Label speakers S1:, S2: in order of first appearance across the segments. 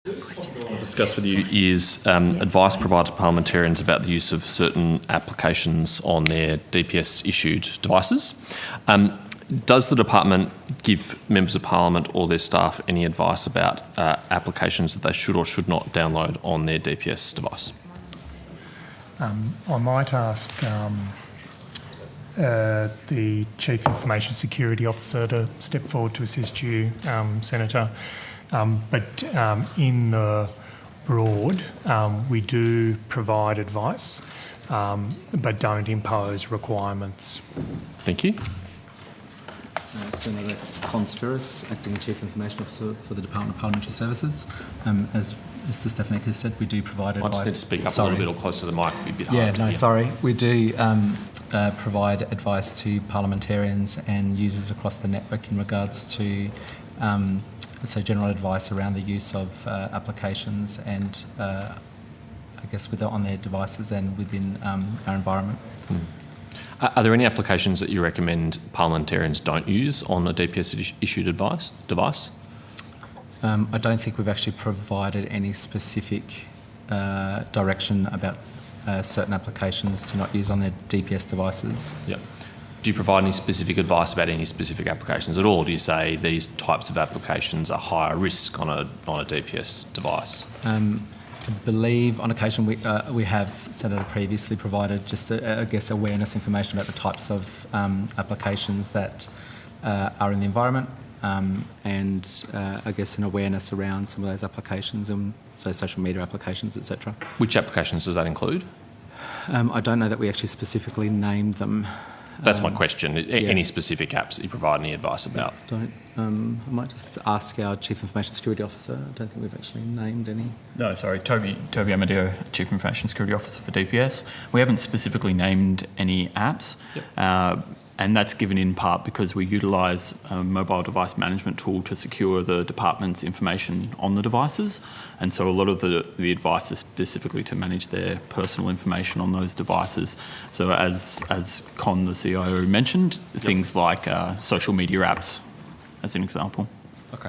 S1: I'll discuss with you is advice provided to parliamentarians about the use of certain applications on their DPS-issued devices. Does the department give members of parliament or their staff any advice about applications that they should or should not download on their DPS device?
S2: I might ask the Chief Information Security Officer to step forward to assist you, Senator. But in the broad, we do provide advice, but don't impose requirements.
S1: Thank you.
S3: Senator Conspiris, Acting Chief Information Officer for the Department of Parliamentary Services. As Mr Stefanik has said, we do provide advice.
S1: I just need to speak up a little bit or closer to the mic. It'd be a bit hard to hear.
S3: Sorry. We do provide advice to parliamentarians and users across the network in regards to general advice around the use of applications and I guess on their devices and within our environment.
S1: Are there any applications that you recommend parliamentarians don't use on a DPS-issued device?
S3: I don't think we've actually provided any specific direction about certain applications to not use on their DPS devices.
S1: Yep. Do you provide any specific advice about any specific applications at all? Do you say these types of applications are higher risk on a DPS device?
S3: I believe on occasion we have, Senator, previously provided just, awareness information about the types of applications that are in the environment and an awareness around some of those applications, and so social media applications, etc.
S1: Which applications does that include?
S3: I don't know that we actually specifically named them.
S1: That's my question. Any specific apps that you provide any advice about?
S3: I might just ask our Chief Information Security Officer. I don't think we've actually named any.
S4: No, sorry, Toby Amadeo, Chief Information Security Officer for DPS. We haven't specifically named any apps. Yep. And that's given in part because we utilise a mobile device management tool to secure the department's information on the devices. And so a lot of the advice is specifically to manage their personal information on those devices. So as Con, the CIO, mentioned, things like social media apps, as an example.
S1: Okay.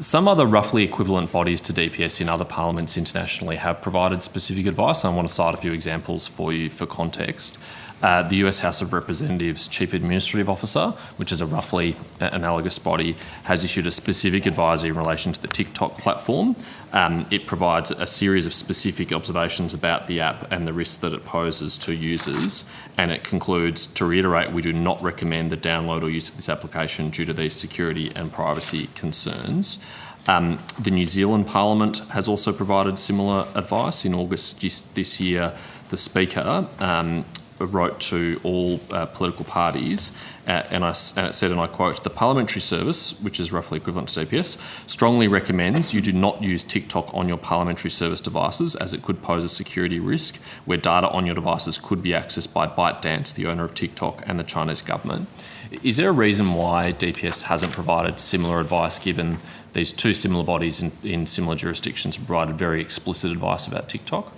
S1: Some other roughly equivalent bodies to DPS in other parliaments internationally have provided specific advice. I want to cite a few examples for you for context. The US House of Representatives Chief Administrative Officer, which is a roughly analogous body, has issued a specific advisory in relation to the TikTok platform. It provides a series of specific observations about the app and the risks that it poses to users, and it concludes, to reiterate, we do not recommend the download or use of this application due to these security and privacy concerns. The New Zealand Parliament has also provided similar advice. In August this year, the Speaker wrote to all political parties and it said, and I quote, "The Parliamentary Service," which is roughly equivalent to DPS, "strongly recommends you do not use TikTok on your Parliamentary Service devices as it could pose a security risk where data on your devices could be accessed by ByteDance, the owner of TikTok, and the Chinese government." Is there a reason why DPS hasn't provided similar advice, given these two similar bodies in similar jurisdictions have provided very explicit advice about TikTok?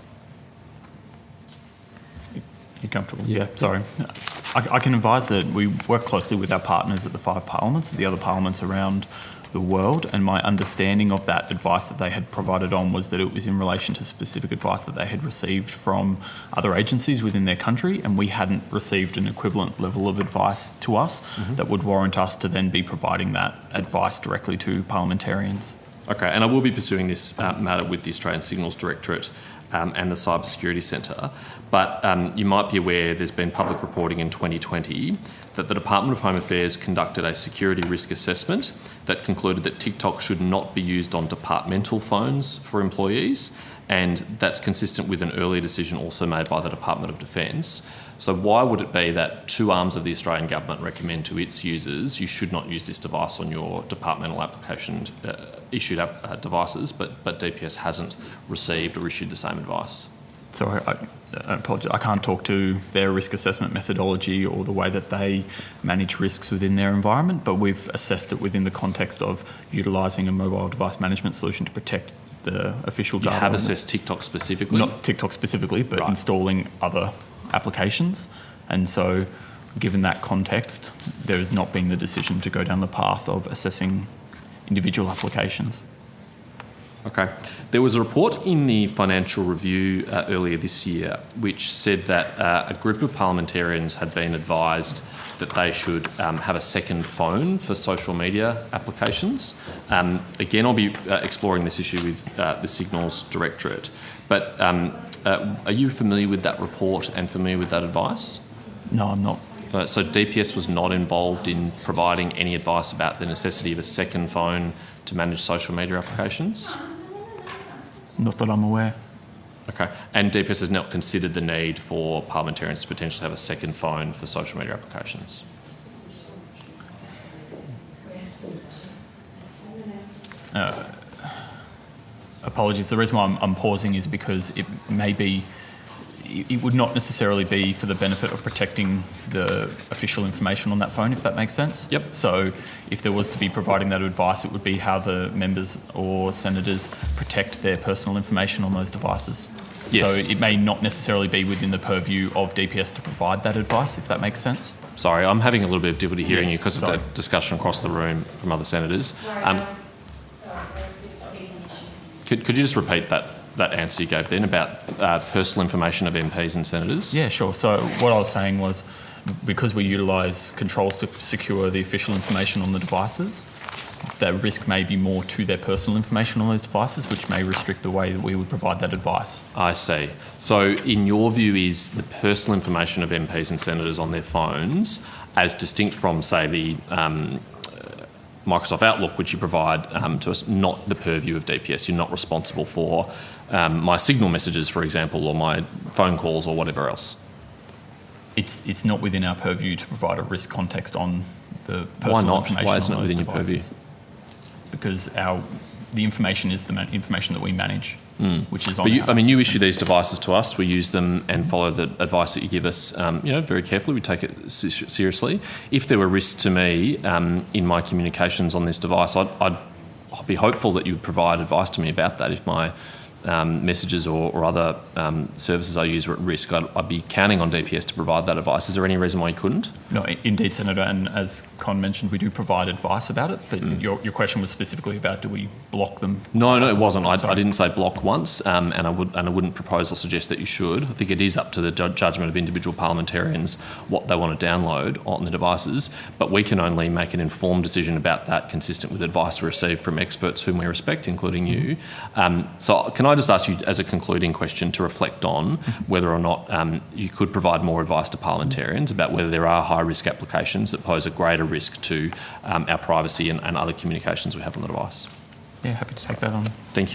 S4: You're comfortable? Yeah, sorry. I can advise that we work closely with our partners at the 5 parliaments, the other parliaments around the world, and my understanding of that advice that they had provided on was that it was in relation to specific advice that they had received from other agencies within their country, and we hadn't received an equivalent level of advice to us that would warrant us to then be providing that advice directly to parliamentarians.
S1: Okay, and I will be pursuing this matter with the Australian Signals Directorate and the Cyber Security Centre, but you might be aware there's been public reporting in 2020 that the Department of Home Affairs conducted a security risk assessment that concluded that TikTok should not be used on departmental phones for employees, and that's consistent with an earlier decision also made by the Department of Defence. So why would it be that two arms of the Australian government recommend to its users you should not use this device on your departmental application issued devices, but DPS hasn't received or issued the same advice?
S4: So I apologise, I can't talk to their risk assessment methodology or the way that they manage risks within their environment, but we've assessed it within the context of utilising a mobile device management solution to protect the official data.
S1: You have assessed TikTok specifically?
S4: Not TikTok specifically, but installing other applications. And so given that context, there has not been the decision to go down the path of assessing individual applications.
S1: Okay. There was a report in the Financial Review earlier this year which said that a group of parliamentarians had been advised that they should have a second phone for social media applications. Again, I'll be exploring this issue with the Signals Directorate. But are you familiar with that report and familiar with that advice?
S4: No, I'm not.
S1: So DPS was not involved in providing any advice about the necessity of a second phone to manage social media applications?
S4: Not that I'm aware.
S1: Okay. And DPS has not considered the need for parliamentarians to potentially have a second phone for social media applications?
S4: Apologies. The reason why I'm pausing is because it would not necessarily be for the benefit of protecting the official information on that phone, if that makes sense.
S1: Yep.
S4: So if there was to be providing that advice, it would be how the members or senators protect their personal information on those devices.
S1: Yes.
S4: So it may not necessarily be within the purview of DPS to provide that advice, if that makes sense.
S1: Sorry, I'm having a little bit of difficulty hearing you because
S4: sorry.
S1: of the discussion across the room from other senators. Could you just repeat that answer you gave then about personal information of MPs and senators?
S4: Yeah, sure. So what I was saying was, because we utilise controls to secure the official information on the devices, the risk may be more to their personal information on those devices, which may restrict the way that we would provide that advice.
S1: I see. So in your view, is the personal information of MPs and senators on their phones, as distinct from, say, the Microsoft Outlook, which you provide to us, not the purview of DPS? You're not responsible for my Signal messages, for example, or my phone calls or whatever else?
S4: It's not within our purview to provide a risk context on the personal
S1: Why not?
S4: information.
S1: Why isn't
S4: on
S1: it
S4: those
S1: within your
S4: devices.
S1: purview?
S4: Because the information is the information that we manage, which is on.
S1: But you issue
S4: systems.
S1: these devices to us. We use them and follow the advice that you give us. Very carefully. We take it seriously. If there were risks to me in my communications on this device, I'd be hopeful that you would provide advice to me about that. If my messages or other services I use were at risk, I'd be counting on DPS to provide that advice. Is there any reason why you couldn't?
S4: No, indeed, Senator, and as Con mentioned, we do provide advice about it, but your question was specifically about, do we block them?
S1: No, it wasn't. I
S4: Sorry.
S1: didn't say block once, and I wouldn't propose or suggest that you should. I think it is up to the judgment of individual parliamentarians what they want to download on the devices, but we can only make an informed decision about that consistent with advice we receive from experts whom we respect, including you. So can I just ask you as a concluding question to reflect on whether or not you could provide more advice to parliamentarians about whether there are high-risk applications that pose a greater risk to our privacy and other communications we have on the device?
S4: Yeah, happy to take that on.
S1: Thank you.